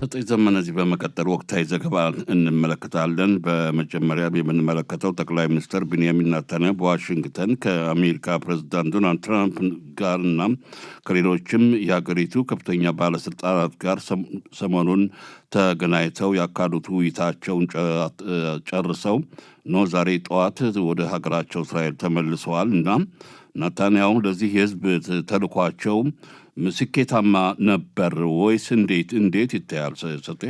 ዘጠኝ ዘመን እዚህ በመቀጠል ወቅታዊ ዘገባ እንመለከታለን። በመጀመሪያ የምንመለከተው ጠቅላይ ሚኒስትር ቢንያሚን ኔታንያሁ በዋሽንግተን ከአሜሪካ ፕሬዝዳንት ዶናልድ ትራምፕ ጋርና ከሌሎችም የሀገሪቱ ከፍተኛ ባለስልጣናት ጋር ሰሞኑን ተገናኝተው ያካሄዱት ውይይታቸውን ጨርሰው ነው ዛሬ ጠዋት ወደ ሀገራቸው እስራኤል ተመልሰዋል እና ኔታንያሁ ለዚህ የህዝብ ተልኳቸው ስኬታማ ነበር ወይስ እንዴት ይታያል? ሰጤ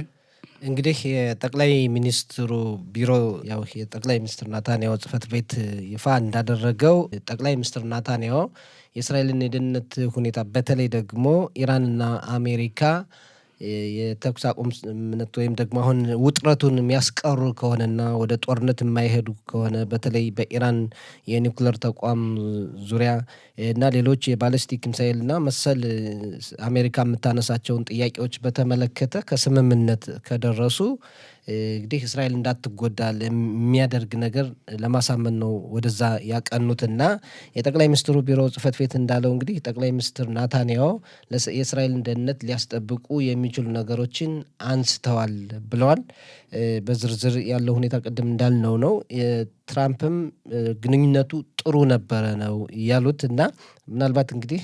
እንግዲህ የጠቅላይ ሚኒስትሩ ቢሮ ያው የጠቅላይ ሚኒስትር ናታንያሁ ጽህፈት ቤት ይፋ እንዳደረገው ጠቅላይ ሚኒስትር ናታንያሁ የእስራኤልን የደህንነት ሁኔታ በተለይ ደግሞ ኢራንና አሜሪካ የተኩስ አቁም ስምምነት ወይም ደግሞ አሁን ውጥረቱን የሚያስቀሩ ከሆነና ወደ ጦርነት የማይሄዱ ከሆነ በተለይ በኢራን የኒውክሌር ተቋም ዙሪያ እና ሌሎች የባለስቲክ ሚሳይል እና መሰል አሜሪካ የምታነሳቸውን ጥያቄዎች በተመለከተ ከስምምነት ከደረሱ እንግዲህ እስራኤል እንዳትጎዳ የሚያደርግ ነገር ለማሳመን ነው ወደዛ ያቀኑትና የጠቅላይ ሚኒስትሩ ቢሮ ጽህፈት ቤት እንዳለው እንግዲህ ጠቅላይ ሚኒስትር ናታንያሁ የእስራኤልን ደህንነት ሊያስጠብቁ የሚችሉ ነገሮችን አንስተዋል ብለዋል። በዝርዝር ያለው ሁኔታ ቅድም እንዳልነው ነው። ትራምፕም ግንኙነቱ ጥሩ ነበረ ነው ያሉት እና ምናልባት እንግዲህ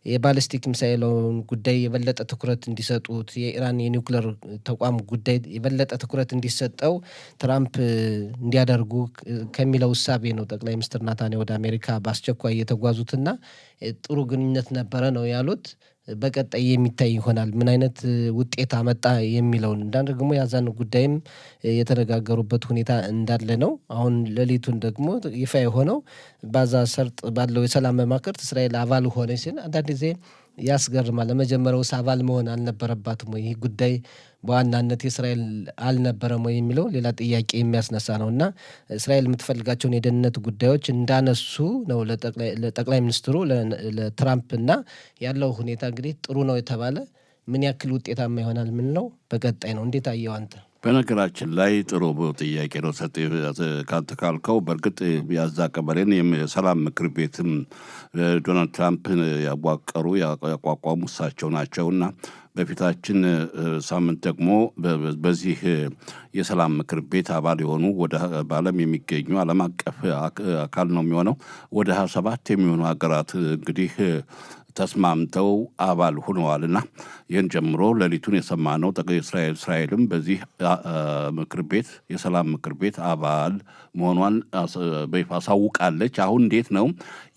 የባሊስቲክ ሚሳይሎን ጉዳይ የበለጠ ትኩረት እንዲሰጡት የኢራን የኒውክሌር ተቋም ጉዳይ የበለጠ ትኩረት እንዲሰጠው ትራምፕ እንዲያደርጉ ከሚለው እሳቤ ነው ጠቅላይ ሚኒስትር ናታንያሁ ወደ አሜሪካ በአስቸኳይ የተጓዙትና ጥሩ ግንኙነት ነበረ ነው ያሉት። በቀጣይ የሚታይ ይሆናል ምን አይነት ውጤት አመጣ የሚለውን እንዳንድ ደግሞ ያዛን ጉዳይም የተነጋገሩበት ሁኔታ እንዳለ ነው። አሁን ሌሊቱን ደግሞ ይፋ የሆነው ባዛ ሰርጥ ባለው የሰላም መማክርት እስራኤል አባል ሆነች ሲል አንዳንድ ጊዜ ያስገርማል። ለመጀመሪያውስ አባል መሆን አልነበረባትም ወይ? ይህ ጉዳይ በዋናነት የእስራኤል አልነበረም ወይ የሚለው ሌላ ጥያቄ የሚያስነሳ ነው እና እስራኤል የምትፈልጋቸውን የደህንነት ጉዳዮች እንዳነሱ ነው ለጠቅላይ ሚኒስትሩ ለትራምፕ እና ያለው ሁኔታ እንግዲህ ጥሩ ነው የተባለ ምን ያክል ውጤታማ ይሆናል ምን ነው በቀጣይ ነው። እንዴት አየው አንተ? በነገራችን ላይ ጥሩ ጥያቄ ነው ሰጤ ካንተ ካልከው። በእርግጥ ያዛ ቀበሌን የሰላም ምክር ቤትም ዶናልድ ትራምፕን ያቋቋሙ እሳቸው ናቸውና በፊታችን ሳምንት ደግሞ በዚህ የሰላም ምክር ቤት አባል የሆኑ ወደ በዓለም የሚገኙ ዓለም አቀፍ አካል ነው የሚሆነው ወደ 27 የሚሆኑ ሀገራት እንግዲህ ተስማምተው አባል ሆነዋልና ይህን ጀምሮ ሌሊቱን የሰማነው እስራኤልም በዚህ ምክር ቤት የሰላም ምክር ቤት አባል መሆኗን በይፋ አሳውቃለች። አሁን እንዴት ነው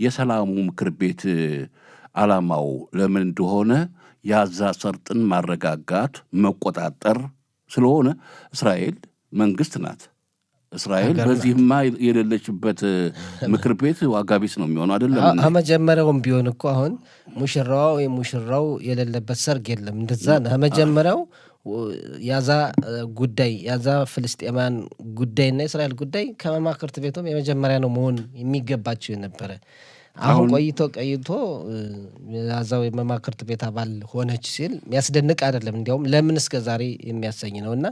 የሰላሙ ምክር ቤት ዓላማው ለምን እንደሆነ ያዛ ሰርጥን ማረጋጋት መቆጣጠር ስለሆነ እስራኤል መንግስት ናት። እስራኤል በዚህማ የሌለችበት ምክር ቤት ዋጋ ቢስ ነው የሚሆነው አይደለም። መጀመሪያውም ቢሆን እኮ አሁን ሙሽራዋ ወይም ሙሽራው የሌለበት ሰርግ የለም። እንደዛ መጀመሪያው ያዛ ጉዳይ ያዛ ፍልስጤማን ጉዳይና የእስራኤል ጉዳይ ከመማክርት ቤቱም የመጀመሪያ ነው መሆን የሚገባቸው የነበረ። አሁን ቆይቶ ያዛው የመማክርት ቤት አባል ሆነች ሲል የሚያስደንቅ አይደለም። እንዲያውም ለምን እስከ ዛሬ የሚያሰኝ ነው እና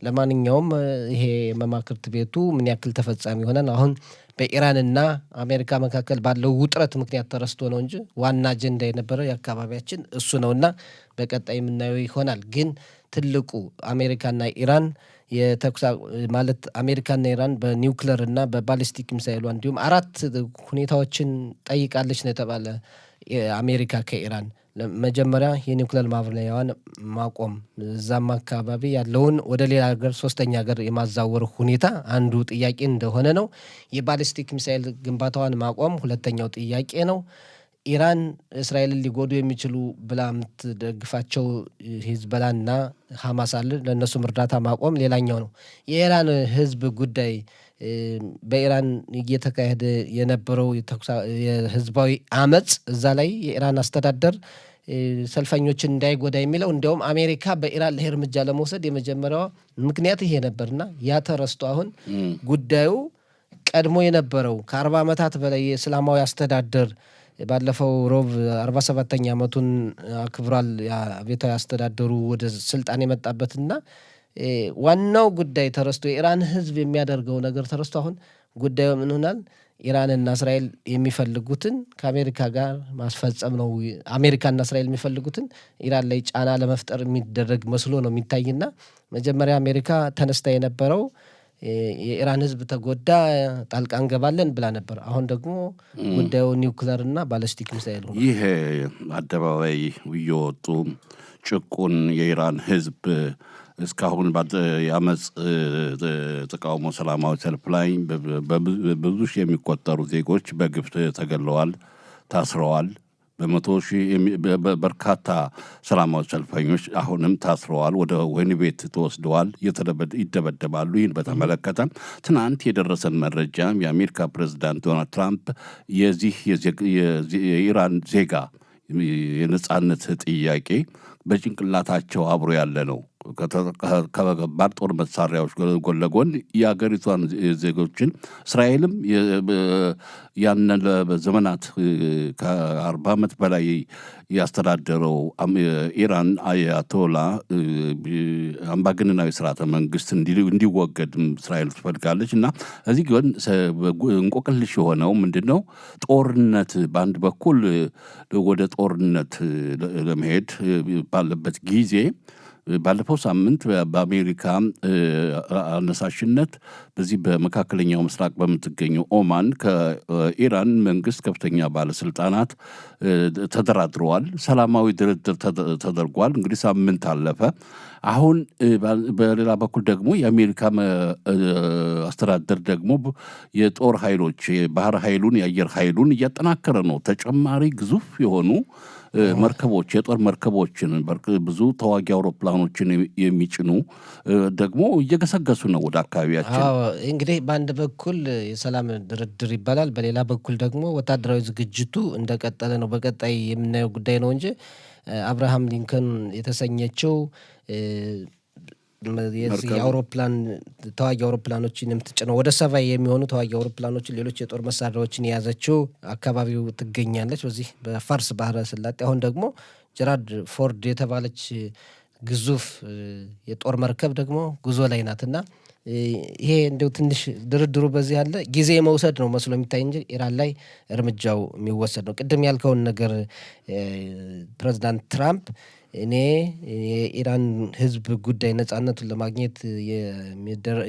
ለማንኛውም ይሄ የመማክርት ቤቱ ምን ያክል ተፈጻሚ ይሆናል አሁን በኢራንና አሜሪካ መካከል ባለው ውጥረት ምክንያት ተረስቶ ነው እንጂ ዋና አጀንዳ የነበረው የአካባቢያችን እሱ ነውና በቀጣይ የምናየው ይሆናል። ግን ትልቁ አሜሪካና ኢራን የተኩስ ማለት አሜሪካና ኢራን በኒውክሌር እና በባሊስቲክ ሚሳይሏ እንዲሁም 4 ሁኔታዎችን ጠይቃለች ነው የተባለ። አሜሪካ ከኢራን መጀመሪያ የኒውክሌር ማብለያዋን ማቆም፣ እዛም አካባቢ ያለውን ወደ ሌላ ሀገር ሶስተኛ ሀገር የማዛወር ሁኔታ አንዱ ጥያቄ እንደሆነ ነው። የባሊስቲክ ሚሳይል ግንባታዋን ማቆም ሁለተኛው ጥያቄ ነው። ኢራን እስራኤልን ሊጎዱ የሚችሉ ብላ የምትደግፋቸው ሂዝቦላና ሐማስ አለ ለእነሱም እርዳታ ማቆም ሌላኛው ነው። የኢራን ህዝብ ጉዳይ በኢራን እየተካሄደ የነበረው የህዝባዊ አመፅ እዛ ላይ የኢራን አስተዳደር ሰልፈኞችን እንዳይጎዳ የሚለው እንዲያውም አሜሪካ በኢራን ላይ እርምጃ ለመውሰድ የመጀመሪያዋ ምክንያት ይሄ ነበርና ያ ተረስቶ አሁን ጉዳዩ ቀድሞ የነበረው ከ40 ዓመታት በላይ የእስላማዊ አስተዳደር ባለፈው ሮብ 47ኛ ዓመቱን አክብሯል። አብዮታዊ አስተዳደሩ ወደ ስልጣን የመጣበትና ዋናው ጉዳይ ተረስቶ የኢራን ህዝብ የሚያደርገው ነገር ተረስቶ አሁን ጉዳዩ ምን ሆናል? ኢራንና እስራኤል የሚፈልጉትን ከአሜሪካ ጋር ማስፈጸም ነው። አሜሪካና እስራኤል የሚፈልጉትን ኢራን ላይ ጫና ለመፍጠር የሚደረግ መስሎ ነው የሚታይና መጀመሪያ አሜሪካ ተነስታ የነበረው የኢራን ሕዝብ ተጎዳ ጣልቃ እንገባለን ብላ ነበር። አሁን ደግሞ ጉዳዩ ኒውክለር እና ባለስቲክ ሚሳይል ሆኗል። ይህ አደባባይ እየወጡ ጭቁን የኢራን ሕዝብ እስካሁን የአመፅ ተቃውሞ ሰላማዊ ሰልፍ ላይ በብዙ ሺህ የሚቆጠሩ ዜጎች በግፍ ተገለዋል፣ ታስረዋል። በመቶ ሺህ በርካታ ሰላማዊ ሰልፈኞች አሁንም ታስረዋል፣ ወደ ወህኒ ቤት ተወስደዋል፣ ይደበደባሉ። ይህን በተመለከተ ትናንት የደረሰን መረጃ የአሜሪካ ፕሬዝዳንት ዶናልድ ትራምፕ የዚህ የኢራን ዜጋ የነጻነት ጥያቄ በጭንቅላታቸው አብሮ ያለ ነው። ከባድ ጦር መሳሪያዎች ጎን ለጎን የሀገሪቷን ዜጎችን እስራኤልም ያንን በዘመናት ከ40 ዓመት በላይ ያስተዳደረው ኢራን አያቶላ አምባገነናዊ ስርዓተ መንግስት እንዲወገድ እስራኤል ትፈልጋለች እና እዚህ ግን እንቆቅልሽ የሆነው ምንድን ነው? ጦርነት በአንድ በኩል ወደ ጦርነት ለመሄድ ባለበት ጊዜ ባለፈው ሳምንት በአሜሪካ አነሳሽነት በዚህ በመካከለኛው ምስራቅ በምትገኘው ኦማን ከኢራን መንግስት ከፍተኛ ባለስልጣናት ተደራድረዋል። ሰላማዊ ድርድር ተደርጓል። እንግዲህ ሳምንት አለፈ። አሁን በሌላ በኩል ደግሞ የአሜሪካ አስተዳደር ደግሞ የጦር ኃይሎች የባህር ኃይሉን የአየር ኃይሉን እያጠናከረ ነው። ተጨማሪ ግዙፍ የሆኑ መርከቦች የጦር መርከቦችን ብዙ ተዋጊ አውሮፕላኖችን የሚጭኑ ደግሞ እየገሰገሱ ነው ወደ አካባቢያችን። እንግዲህ በአንድ በኩል የሰላም ድርድር ይባላል፣ በሌላ በኩል ደግሞ ወታደራዊ ዝግጅቱ እንደቀጠለ ነው። በቀጣይ የምናየው ጉዳይ ነው እንጂ አብርሃም ሊንከን የተሰኘችው የአውሮፕላን ተዋጊ አውሮፕላኖችን የምትጭነው ወደ 70 የሚሆኑ ተዋጊ አውሮፕላኖችን ሌሎች የጦር መሳሪያዎችን የያዘችው አካባቢው ትገኛለች በዚህ በፋርስ ባህረ ሰላጤ። አሁን ደግሞ ጀራልድ ፎርድ የተባለች ግዙፍ የጦር መርከብ ደግሞ ጉዞ ላይ ናትና ይሄ እንደው ትንሽ ድርድሩ በዚህ ያለ ጊዜ መውሰድ ነው መስሎ የሚታይ እንጂ ኢራን ላይ እርምጃው የሚወሰድ ነው። ቅድም ያልከውን ነገር ፕሬዚዳንት ትራምፕ እኔ የኢራን ሕዝብ ጉዳይ ነጻነቱን ለማግኘት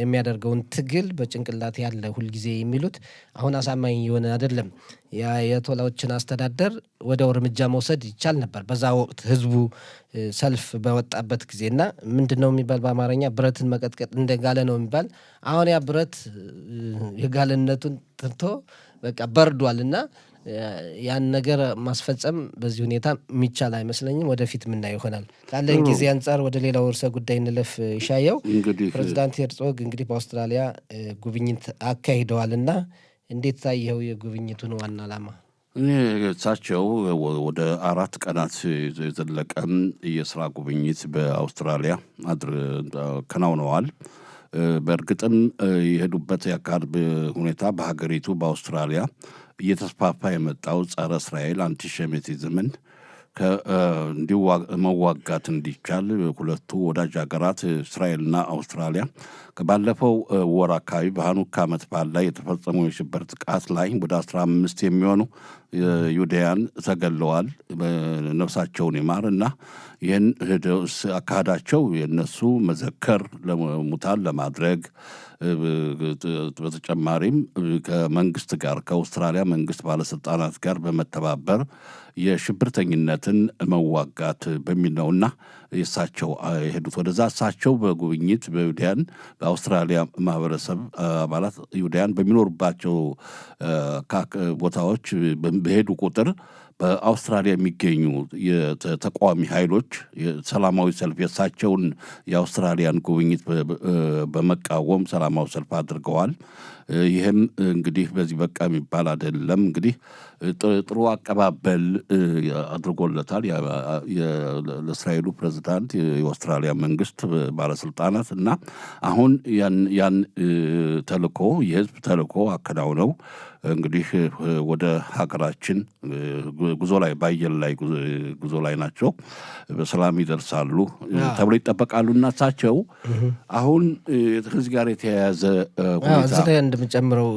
የሚያደርገውን ትግል በጭንቅላት ያለ ሁልጊዜ የሚሉት አሁን አሳማኝ የሆነ አይደለም። የአያቶላዎችን አስተዳደር ወዲያው እርምጃ መውሰድ ይቻል ነበር በዛ ወቅት ሕዝቡ ሰልፍ በወጣበት ጊዜና ምንድነው የሚባል በአማርኛ ብረትን መቀጥቀጥ እንደጋለ ነው የሚባል። አሁን ያ ብረት የጋለነቱን ትቶ በቃ በርዷልና ያን ነገር ማስፈጸም በዚህ ሁኔታ የሚቻል አይመስለኝም። ወደፊት የምናየው ይሆናል። ካለን ጊዜ አንጻር ወደ ሌላው ርዕሰ ጉዳይ እንለፍ። ይሻየው ፕሬዚዳንት ሄርጾግ እንግዲህ በአውስትራሊያ ጉብኝት አካሂደዋልና እንዴት ታየው የጉብኝቱን ዋና ዓላማ? እሳቸው ወደ 4 ቀናት የዘለቀም የስራ ጉብኝት በአውስትራሊያ ከናውነዋል። በእርግጥም የሄዱበት የአካል ሁኔታ በሀገሪቱ በአውስትራሊያ እየተስፋፋ የመጣው ጸረ እስራኤል አንቲሴሚቲዝምን መዋጋት እንዲቻል ሁለቱ ወዳጅ ሀገራት እስራኤልና አውስትራሊያ ባለፈው ወር አካባቢ በሃኑካ ዓመት በዓል ላይ የተፈጸመው የሽብር ጥቃት ላይ ወደ 15 የሚሆኑ ይሁዳውያን ተገለዋል። ነፍሳቸውን ይማር እና ይህን አካሄዳቸው የእነሱ መዘከር ለሙታን ለማድረግ በተጨማሪም ከመንግስት ጋር ከአውስትራሊያ መንግስት ባለስልጣናት ጋር በመተባበር የሽብርተኝነትን መዋጋት በሚል ነውና የእሳቸው የሄዱት ወደዛ። እሳቸው በጉብኝት በይሁዳውያን በአውስትራሊያ ማህበረሰብ አባላት ይሁዳውያን በሚኖሩባቸው ቦታዎች በሄዱ ቁጥር በአውስትራሊያ የሚገኙ የተቃዋሚ ኃይሎች ሰላማዊ ሰልፍ የእሳቸውን የአውስትራሊያን ጉብኝት በመቃወም ሰላማዊ ሰልፍ አድርገዋል። ይህም እንግዲህ በዚህ በቃ የሚባል አይደለም። እንግዲህ ጥሩ አቀባበል አድርጎለታል ለእስራኤሉ ፕሬዝዳንት የአውስትራሊያ መንግስት ባለስልጣናት እና አሁን ያን ተልእኮ የህዝብ ተልእኮ አከናውነው እንግዲህ ወደ ሀገራችን ጉዞ ላይ በአየር ላይ ጉዞ ላይ ናቸው። በሰላም ይደርሳሉ ተብሎ ይጠበቃሉ። እናታቸው አሁን ከዚህ ጋር የተያያዘ ሁኔታ እዚህ ላይ እንደምጨምረው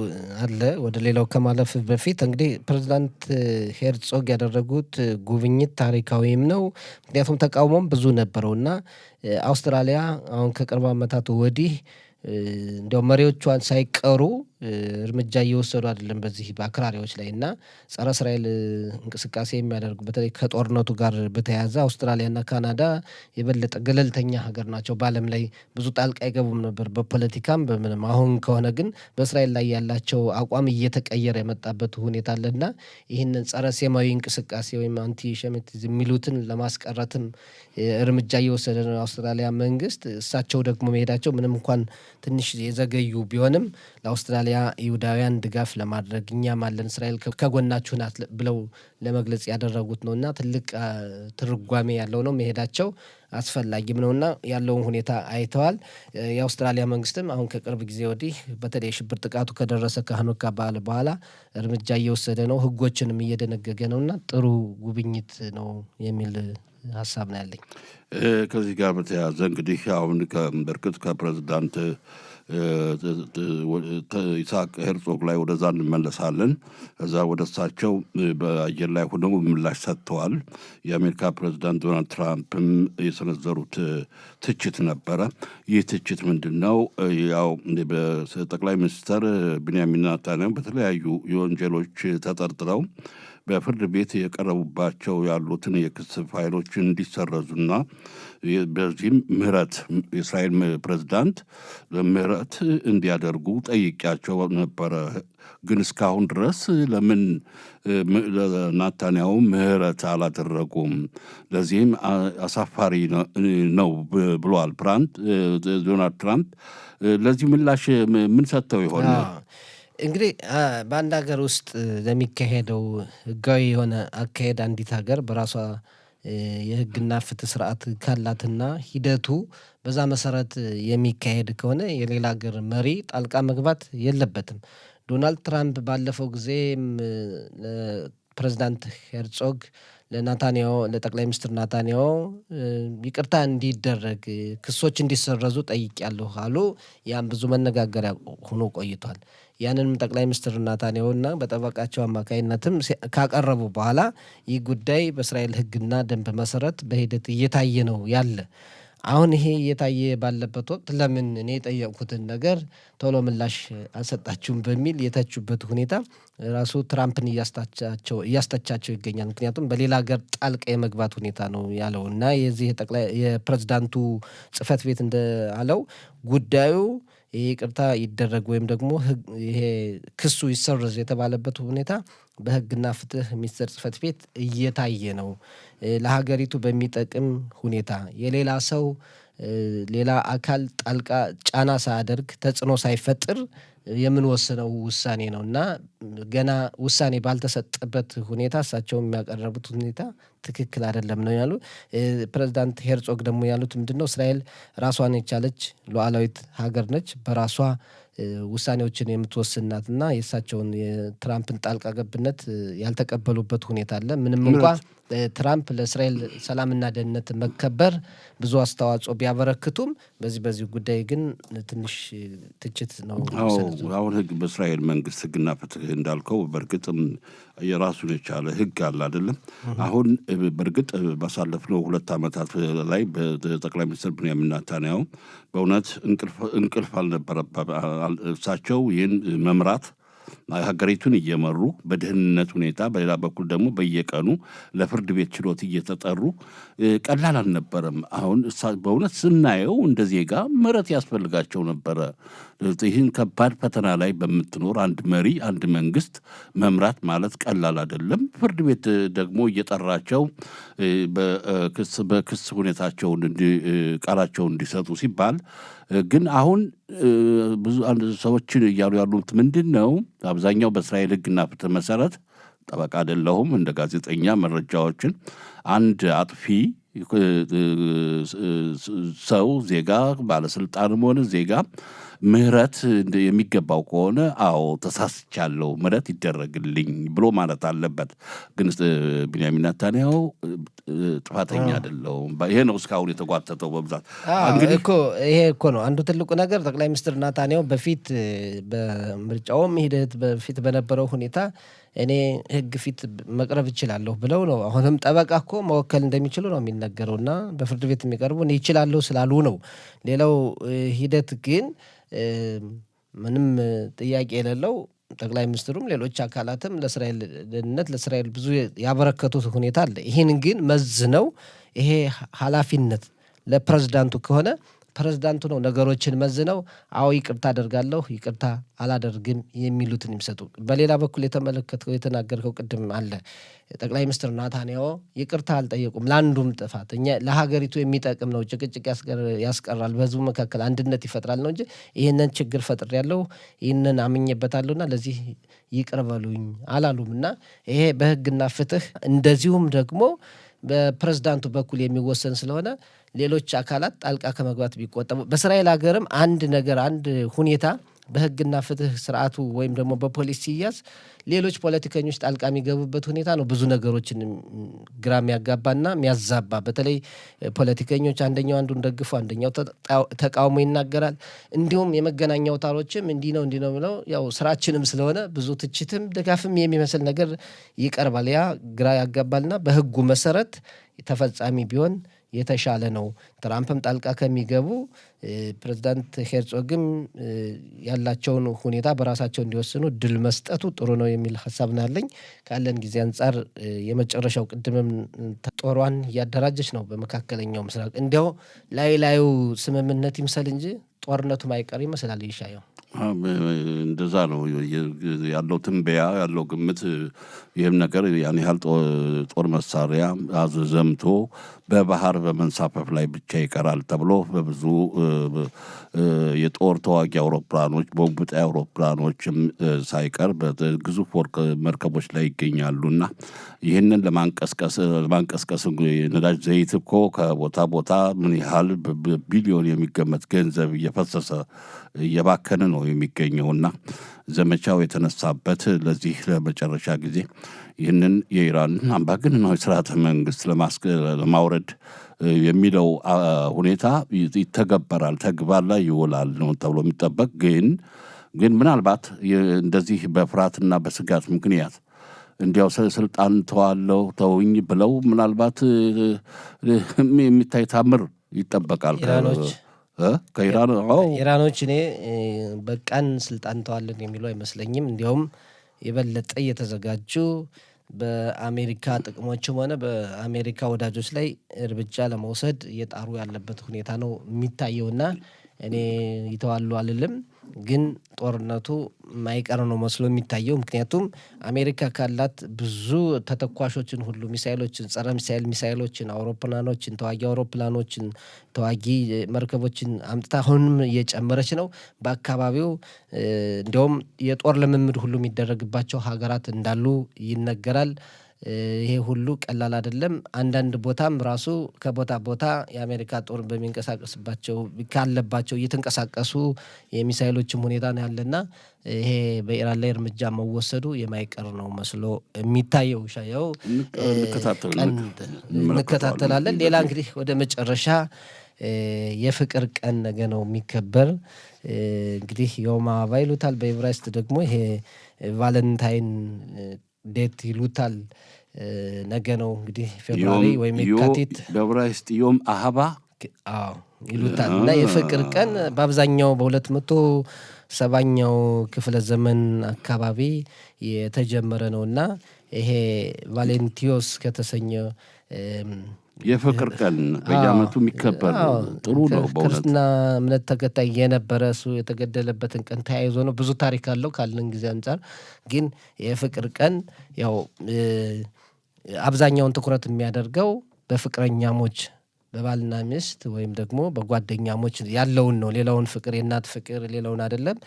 አለ። ወደ ሌላው ከማለፍ በፊት እንግዲህ ፕሬዚዳንት ሄርጾግ ያደረጉት ጉብኝት ታሪካዊም ነው። ምክንያቱም ተቃውሞም ብዙ ነበረውና አውስትራሊያ አሁን ከቅርብ ዓመታት ወዲህ እንዲያው መሪዎቿን ሳይቀሩ እርምጃ እየወሰዱ አይደለም በዚህ በአክራሪዎች ላይ እና ጸረ እስራኤል እንቅስቃሴ የሚያደርጉ በተለይ ከጦርነቱ ጋር በተያያዘ አውስትራሊያና ካናዳ የበለጠ ገለልተኛ ሀገር ናቸው። በዓለም ላይ ብዙ ጣልቃ አይገቡም ነበር በፖለቲካም በምንም። አሁን ከሆነ ግን በእስራኤል ላይ ያላቸው አቋም እየተቀየረ የመጣበት ሁኔታ አለና ይህንን ጸረ ሴማዊ እንቅስቃሴ ወይም አንቲሴሚቲዝም የሚሉትን ለማስቀረትም እርምጃ እየወሰደ ነው አውስትራሊያ መንግስት። እሳቸው ደግሞ መሄዳቸው ምንም እንኳን ትንሽ የዘገዩ ቢሆንም ለአውስትራሊያ ይሁዳውያን ድጋፍ ለማድረግ እኛም አለን እስራኤል ከጎናችሁ ናት ብለው ለመግለጽ ያደረጉት ነው እና ትልቅ ትርጓሜ ያለው ነው። መሄዳቸው አስፈላጊም ነው እና ያለውን ሁኔታ አይተዋል። የአውስትራሊያ መንግስትም አሁን ከቅርብ ጊዜ ወዲህ በተለይ የሽብር ጥቃቱ ከደረሰ ከሀኑካ በዓል በኋላ እርምጃ እየወሰደ ነው፣ ህጎችንም እየደነገገ ነው እና ጥሩ ጉብኝት ነው የሚል ሀሳብ ነው ያለኝ። ከዚህ ጋር በተያያዘ እንግዲህ አሁን በእርግጥ ከፕሬዚዳንት ይስሐቅ ሄርጾግ ላይ ወደዛ እንመለሳለን። እዛ ወደ እሳቸው በአየር ላይ ሆነው ምላሽ ሰጥተዋል። የአሜሪካ ፕሬዚዳንት ዶናልድ ትራምፕም የሰነዘሩት ትችት ነበረ። ይህ ትችት ምንድን ነው? ያው በጠቅላይ ሚኒስትር ቢንያሚን ኔታንያሁ በተለያዩ የወንጀሎች ተጠርጥረው በፍርድ ቤት የቀረቡባቸው ያሉትን የክስ ፋይሎች እንዲሰረዙና በዚህም ምህረት የእስራኤል ፕሬዝዳንት ምህረት እንዲያደርጉ ጠይቄያቸው ነበረ። ግን እስካሁን ድረስ ለምን ለናታንያሁ ምህረት አላደረጉም? ለዚህም አሳፋሪ ነው ብሏል ዶናልድ ትራምፕ። ለዚህ ምላሽ ምን ሰጥተው ይሆን? እንግዲህ በአንድ ሀገር ውስጥ ለሚካሄደው ህጋዊ የሆነ አካሄድ አንዲት ሀገር በራሷ የህግና ፍትህ ስርዓት ካላትና ሂደቱ በዛ መሰረት የሚካሄድ ከሆነ የሌላ ሀገር መሪ ጣልቃ መግባት የለበትም። ዶናልድ ትራምፕ ባለፈው ጊዜም ለፕሬዚዳንት ሄርጾግ ለጠቅላይ ሚኒስትር ናታንያሁ ይቅርታ እንዲደረግ ክሶች እንዲሰረዙ ጠይቄያለሁ አሉ። ያም ብዙ መነጋገሪያ ሆኖ ቆይቷል። ያንንም ጠቅላይ ሚኒስትር ናታንያሁና በጠበቃቸው አማካይነትም ካቀረቡ በኋላ ይህ ጉዳይ በእስራኤል ህግና ደንብ መሰረት በሂደት እየታየ ነው ያለ። አሁን ይሄ እየታየ ባለበት ወቅት ለምን እኔ የጠየቅኩትን ነገር ቶሎ ምላሽ አልሰጣችሁም በሚል የተቹበት ሁኔታ ራሱ ትራምፕን እያስተቻቸው ይገኛል። ምክንያቱም በሌላ ሀገር ጣልቃ የመግባት ሁኔታ ነው ያለው እና የዚህ የፕሬዝዳንቱ ጽህፈት ቤት እንዳለው ጉዳዩ ይሄ ይቅርታ ይደረግ ወይም ደግሞ ይሄ ክሱ ይሰረዝ የተባለበት ሁኔታ በህግና ፍትህ ሚኒስቴር ጽህፈት ቤት እየታየ ነው። ለሀገሪቱ በሚጠቅም ሁኔታ የሌላ ሰው ሌላ አካል ጣልቃ ጫና ሳያደርግ ተጽዕኖ ሳይፈጥር የምንወስነው ውሳኔ ነው እና ገና ውሳኔ ባልተሰጠበት ሁኔታ እሳቸው የሚያቀረቡት ሁኔታ ትክክል አይደለም ነው ያሉ። ፕሬዚዳንት ሄርጾግ ደግሞ ያሉት ምንድነው? እስራኤል ራሷን የቻለች ሉዓላዊት ሀገር ነች፣ በራሷ ውሳኔዎችን የምትወስን ናት እና የእሳቸውን የትራምፕን ጣልቃ ገብነት ያልተቀበሉበት ሁኔታ አለ። ምንም እንኳ ትራምፕ ለእስራኤል ሰላምና ደህንነት መከበር ብዙ አስተዋጽኦ ቢያበረክቱም በዚህ ጉዳይ ግን ትንሽ ትችት ነው። አሁን በእስራኤል መንግስት ህግና ፍትህ እንዳልከው በእርግጥም የራሱን የቻለ ህግ አለ አይደለም። አሁን በእርግጥ ባሳለፍነው 2 ዓመታት ላይ በጠቅላይ ሚኒስትር ቢንያሚን ኔታንያሁ በእውነት እንቅልፍ አልነበረባ እሳቸው ይህን መምራት ሀገሪቱን እየመሩ በደህንነት ሁኔታ፣ በሌላ በኩል ደግሞ በየቀኑ ለፍርድ ቤት ችሎት እየተጠሩ ቀላል አልነበረም። አሁን በእውነት ስናየው እንደ ዜጋ ምህረት ያስፈልጋቸው ነበረ። ይህን ከባድ ፈተና ላይ በምትኖር አንድ መሪ አንድ መንግስት መምራት ማለት ቀላል አይደለም። ፍርድ ቤት ደግሞ እየጠራቸው በክስ ሁኔታቸውን ቃላቸውን እንዲሰጡ ሲባል ግን አሁን ብዙ ሰዎችን እያሉ ያሉት ምንድን ነው? አብዛኛው በእስራኤል ህግና ፍትህ መሰረት ጠበቃ አይደለሁም፣ እንደ ጋዜጠኛ መረጃዎችን አንድ አጥፊ ሰው ዜጋ ባለስልጣንም ሆነ ዜጋ ምህረት የሚገባው ከሆነ አዎ ተሳስቻለሁ ምህረት ይደረግልኝ ብሎ ማለት አለበት። ግን ቢንያሚን ኔታንያሁ ጥፋተኛ አይደለሁም። ይሄ ነው እስካሁን የተጓተተው በብዛት እንግዲህ እኮ ይሄ እኮ ነው አንዱ ትልቁ ነገር። ጠቅላይ ሚኒስትር ናታንያሁ በፊት በምርጫውም ሂደት በፊት በነበረው ሁኔታ እኔ ህግ ፊት መቅረብ እችላለሁ ብለው ነው። አሁንም ጠበቃ እኮ መወከል እንደሚችሉ ነው የሚነገረው እና በፍርድ ቤት የሚቀርቡ እኔ ይችላለሁ ስላሉ ነው። ሌላው ሂደት ግን ምንም ጥያቄ የሌለው ጠቅላይ ሚኒስትሩም ሌሎች አካላትም ለእስራኤል ደህንነት ለእስራኤል ብዙ ያበረከቱት ሁኔታ አለ። ይህን ግን መዝነው ይሄ ኃላፊነት ለፕሬዝዳንቱ ከሆነ ፕሬዝዳንቱ ነው ነገሮችን መዝነው አዎ ይቅርታ አደርጋለሁ ይቅርታ አላደርግም የሚሉትን የሚሰጡ። በሌላ በኩል የተመለከትከው የተናገርከው ቅድም አለ ጠቅላይ ሚኒስትር ናታንያሁ ይቅርታ አልጠየቁም ለአንዱም ጥፋት። እኛ ለሀገሪቱ የሚጠቅም ነው ጭቅጭቅ ያስቀራል በህዝቡ መካከል አንድነት ይፈጥራል ነው እንጂ ይህንን ችግር ፈጥሬያለሁ ይህንን አምኜበታለሁና ለዚህ ይቅር በሉኝ አላሉም። እና ይሄ በህግና ፍትህ እንደዚሁም ደግሞ በፕሬዝዳንቱ በኩል የሚወሰን ስለሆነ ሌሎች አካላት ጣልቃ ከመግባት ቢቆጠቡ። በእስራኤል ሀገርም አንድ ነገር አንድ ሁኔታ በህግና ፍትህ ስርዓቱ ወይም ደግሞ በፖሊስ ሲያዝ ሌሎች ፖለቲከኞች ጣልቃ የሚገቡበት ሁኔታ ነው ብዙ ነገሮችን ግራ የሚያጋባና የሚያዛባ። በተለይ ፖለቲከኞች አንደኛው አንዱን ደግፎ አንደኛው ተቃውሞ ይናገራል። እንዲሁም የመገናኛ አውታሮችም እንዲህ ነው ብለው ያው ስራችንም ስለሆነ ብዙ ትችትም ድጋፍም የሚመስል ነገር ይቀርባል። ያ ግራ ያጋባልና በህጉ መሰረት ተፈጻሚ ቢሆን የተሻለ ነው። ትራምፕም ጣልቃ ከሚገቡ ፕሬዝዳንት ሄርጾግም ያላቸውን ሁኔታ በራሳቸው እንዲወስኑ እድል መስጠቱ ጥሩ ነው የሚል ሀሳብ ነው ያለኝ። ካለን ጊዜ አንጻር የመጨረሻው ቅድምም ጦሯን እያደራጀች ነው በመካከለኛው ምስራቅ። እንዲያው ላዩ ስምምነት ይምሰል እንጂ ጦርነቱ ማይቀር ይመስላል። ይሻየው እንደዛ ነው ያለው ትንበያ ያለው ግምት። ይህም ነገር ያን ያህል ጦር መሳሪያ ዘምቶ በባህር በመንሳፈፍ ላይ ብቻ ይቀራል ተብሎ በብዙ የጦር ተዋጊ አውሮፕላኖች ቦምብ ጣይ አውሮፕላኖችም ሳይቀር በግዙፍ ወርቅ መርከቦች ላይ ይገኛሉና ይህንን ለማንቀስቀስ ነዳጅ ዘይት እኮ ከቦታ ቦታ ምን ያህል ቢሊዮን የሚገመት ገንዘብ እየፈሰሰ እየባከነ ነው የሚገኘውና ዘመቻው የተነሳበት ለዚህ ለመጨረሻ ጊዜ ይህንን የኢራን አምባገነናዊ ስርዓተ መንግስት ለማውረድ የሚለው ሁኔታ ይተገበራል፣ ተግባር ላይ ይውላል ነው ተብሎ የሚጠበቅ። ግን ምናልባት እንደዚህ በፍርሃትና በስጋት ምክንያት እንዲያው ስልጣን ተውኝ ብለው ምናልባት የሚታይ ታምር ይጠበቃል ኢራኖች እኔ በቃን ስልጣን ተዋለን የሚሉ አይመስለኝም። እንዲያውም የበለጠ እየተዘጋጁ በአሜሪካ ጥቅሞችም ሆነ በአሜሪካ ወዳጆች ላይ እርምጃ ለመውሰድ እየጣሩ ያለበት ሁኔታ ነው የሚታየውና እኔ ይተዋሉ አልልም፣ ግን ጦርነቱ ማይቀር ነው መስሎ የሚታየው። ምክንያቱም አሜሪካ ካላት ብዙ ተተኳሾችን ሁሉ ሚሳይሎችን፣ ጸረ ሚሳይሎችን፣ አውሮፕላኖችን፣ ተዋጊ አውሮፕላኖችን፣ ተዋጊ መርከቦችን አምጥታ አሁንም እየጨመረች ነው። በአካባቢው እንዲያውም የጦር ልምምድ ሁሉ የሚደረግባቸው ሀገራት እንዳሉ ይነገራል። ይሄ ሁሉ ቀላል አይደለም። አንዳንድ ቦታም ራሱ ከቦታ ቦታ የአሜሪካ ጦር በሚንቀሳቀስባቸው ካለባቸው እየተንቀሳቀሱ የሚሳይሎችም ሁኔታ ነው ያለና ይሄ በኢራን ላይ እርምጃ መወሰዱ የማይቀር ነው መስሎ የሚታየው። ሻየው እንከታተላለን። ሌላ እንግዲህ ወደ መጨረሻ የፍቅር ቀን ነገ ነው የሚከበር። እንግዲህ ዮማ አበባ ይሉታል በዕብራይስጥ ደግሞ ይሄ ቫለንታይን ዴት ይሉታል። ነገ ነው እንግዲህ ፌብሩዋሪ ወይም የካቲት በዕብራይስጥ ዮም አሃባ ይሉታል እና የፍቅር ቀን በአብዛኛው በ270ኛው ክፍለ ዘመን አካባቢ የተጀመረ ነው እና ይሄ ቫሌንቲዮስ ከተሰኘ የፍቅር ቀን በየዓመቱ የሚከበር ጥሩ ነው። ክርስትና እምነት ተከታይ የነበረ እሱ የተገደለበትን ቀን ተያይዞ ነው። ብዙ ታሪክ አለው ካለን ጊዜ አንጻር ግን የፍቅር ቀን ያው አብዛኛውን ትኩረት የሚያደርገው በፍቅረኛሞች በባልና ሚስት ወይም ደግሞ በጓደኛሞች ያለውን ነው። ሌላውን ፍቅር የእናት ፍቅር ሌላውን አይደለም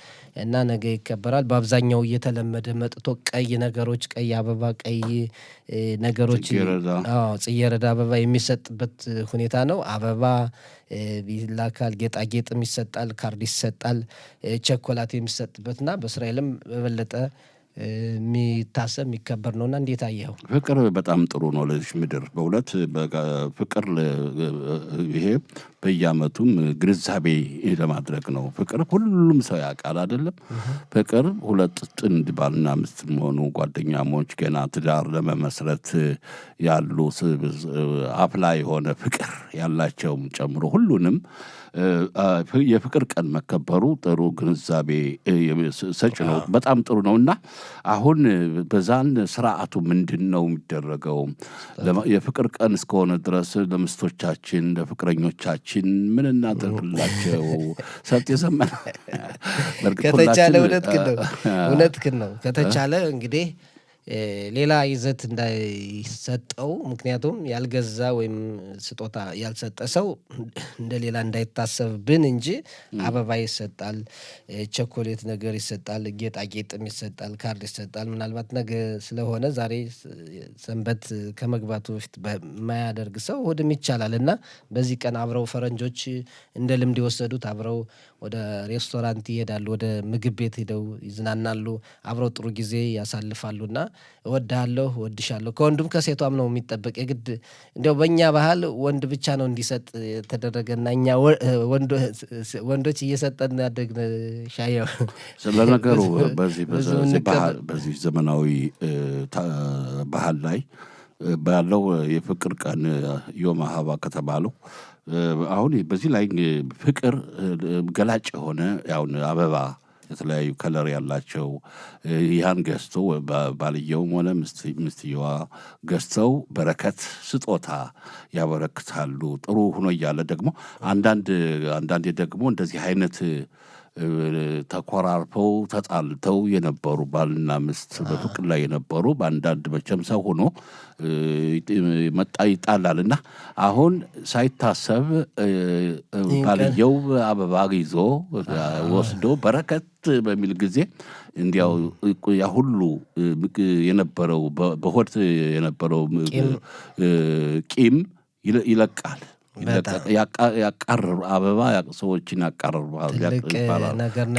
እና ነገ ይከበራል። በአብዛኛው እየተለመደ መጥቶ ቀይ ነገሮች፣ ቀይ አበባ፣ ቀይ ነገሮች፣ ጽጌረዳ አበባ የሚሰጥበት ሁኔታ ነው። አበባ ይላካል፣ ጌጣጌጥም ይሰጣል፣ ካርድ ይሰጣል፣ ቸኮላት የሚሰጥበትና በእስራኤልም በበለጠ የሚታሰብ የሚከበር ነውና እንዴት አየኸው? ፍቅር በጣም ጥሩ ነው ለዚህ ምድር በእውነት ፍቅር ይሄ በየዓመቱም ግንዛቤ ለማድረግ ነው። ፍቅር ሁሉም ሰው ያውቃል አይደለም? ፍቅር ሁለት ጥንድ ባልና ሚስት መሆኑ ጓደኛሞች ገና ትዳር ለመመስረት ያሉ አፍላ የሆነ ፍቅር ያላቸውም ጨምሮ ሁሉንም የፍቅር ቀን መከበሩ ጥሩ ግንዛቤ ሰጭ ነው። በጣም ጥሩ ነውና አሁን በዛን ስርዓቱ ምንድነው የሚደረገው? የፍቅር ቀን እስከሆነ ድረስ ለሚስቶቻችን ለፍቅረኞቻችን ምን እናደርግላቸው? ሰጥ የዘመነ ከተቻለ እውነትህን ነው። ከተቻለ እንግዲህ ሌላ ይዘት እንዳይሰጠው ምክንያቱም ያልገዛ ወይም ስጦታ ያልሰጠ ሰው እንደ ሌላ እንዳይታሰብብን እንጂ አበባ ይሰጣል፣ ቸኮሌት ነገር ይሰጣል፣ ጌጣጌጥም ይሰጣል፣ ካርድ ይሰጣል። ምናልባት ነገ ስለሆነ ዛሬ ሰንበት ከመግባቱ በፊት የማያደርግ ሰው እሑድም ይቻላል እና በዚህ ቀን አብረው ፈረንጆች እንደ ልምድ የወሰዱት አብረው ወደ ሬስቶራንት ይሄዳሉ፣ ወደ ምግብ ቤት ሄደው ይዝናናሉ፣ አብረው ጥሩ ጊዜ ያሳልፋሉና እወድሃለሁ እወድሻለሁ ከወንዱም ከሴቷም ነው የሚጠበቅ። የግድ እንዲያው በእኛ ባህል ወንድ ብቻ ነው እንዲሰጥ የተደረገና እኛ ወንዶች እየሰጠን ያደግን ሻየው። ስለነገሩ በዚህ ዘመናዊ ባህል ላይ ባለው የፍቅር ቀን ዮም ሀባ ከተባለው አሁን በዚህ ላይ ፍቅር ገላጭ የሆነ ያውን አበባ የተለያዩ ከለር ያላቸው ያን ገዝተው ባልየውም ሆነ ሚስትየዋ ገዝተው በረከት ስጦታ ያበረክታሉ። ጥሩ ሆኖ እያለ ደግሞ አንዳንዴ ደግሞ እንደዚህ አይነት ተኮራርፈው ተጣልተው የነበሩ ባልና ሚስት በፍቅር ላይ የነበሩ በአንዳንድ መቼም ሰው ሆኖ ይጣላልና አሁን ሳይታሰብ ባልየው አበባ ይዞ ወስዶ በረከት በሚል ጊዜ እንዲያው ያ ሁሉ የነበረው በሆድ የነበረው ቂም ይለቃል። ያቃርር አበባ ሰዎችን ያቃርራል፣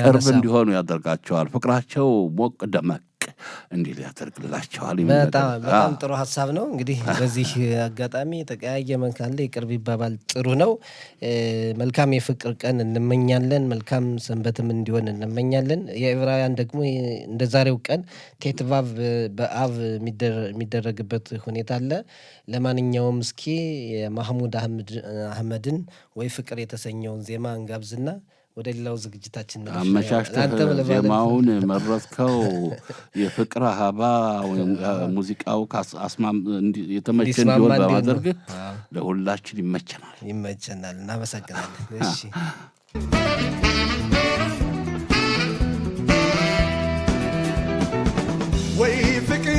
ቅርብ እንዲሆኑ ያደርጋቸዋል። ፍቅራቸው ሞቅ ደመቅ እንዲል ያደርግላቸዋል። በጣም ጥሩ ሀሳብ ነው። እንግዲህ በዚህ አጋጣሚ የተቀያየመን ካለ ይቅርብ ይባባል ጥሩ ነው። መልካም የፍቅር ቀን እንመኛለን። መልካም ሰንበትም እንዲሆን እንመኛለን። የዕብራውያን ደግሞ እንደ ዛሬው ቀን ቴትቫቭ በአብ የሚደረግበት ሁኔታ አለ። ለማንኛውም እስኪ የማህሙድ አህመድን ወይ ፍቅር የተሰኘውን ዜማ እንጋብዝና ወደ ሌላው ዝግጅታችን ነው። አመሻሽተህ ዜማውን መረጥከው። የፍቅር አሃባ ሙዚቃው የተመቸ እንዲሆን በማድረግ ለሁላችን ይመቸናል። እናመሰግናለን። እሺ ወይ ፍቅር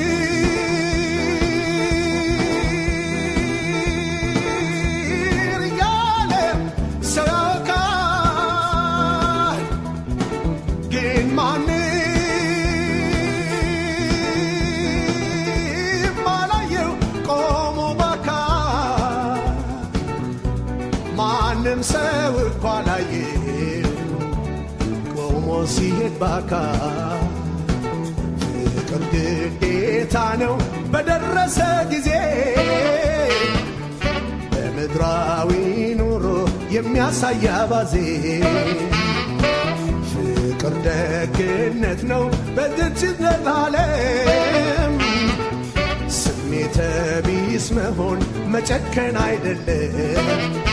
ሰው እኮ አላየው ቆሞ ሲሄድ በአካል። ፍቅር ግዴታ ነው በደረሰ ጊዜ በምድራዊ ኑሮ የሚያሳይ አባዜ። ፍቅር ደግነት ነው በዝች ዓለም ስሜተ ቢስ መሆን መጨከን አይደለም።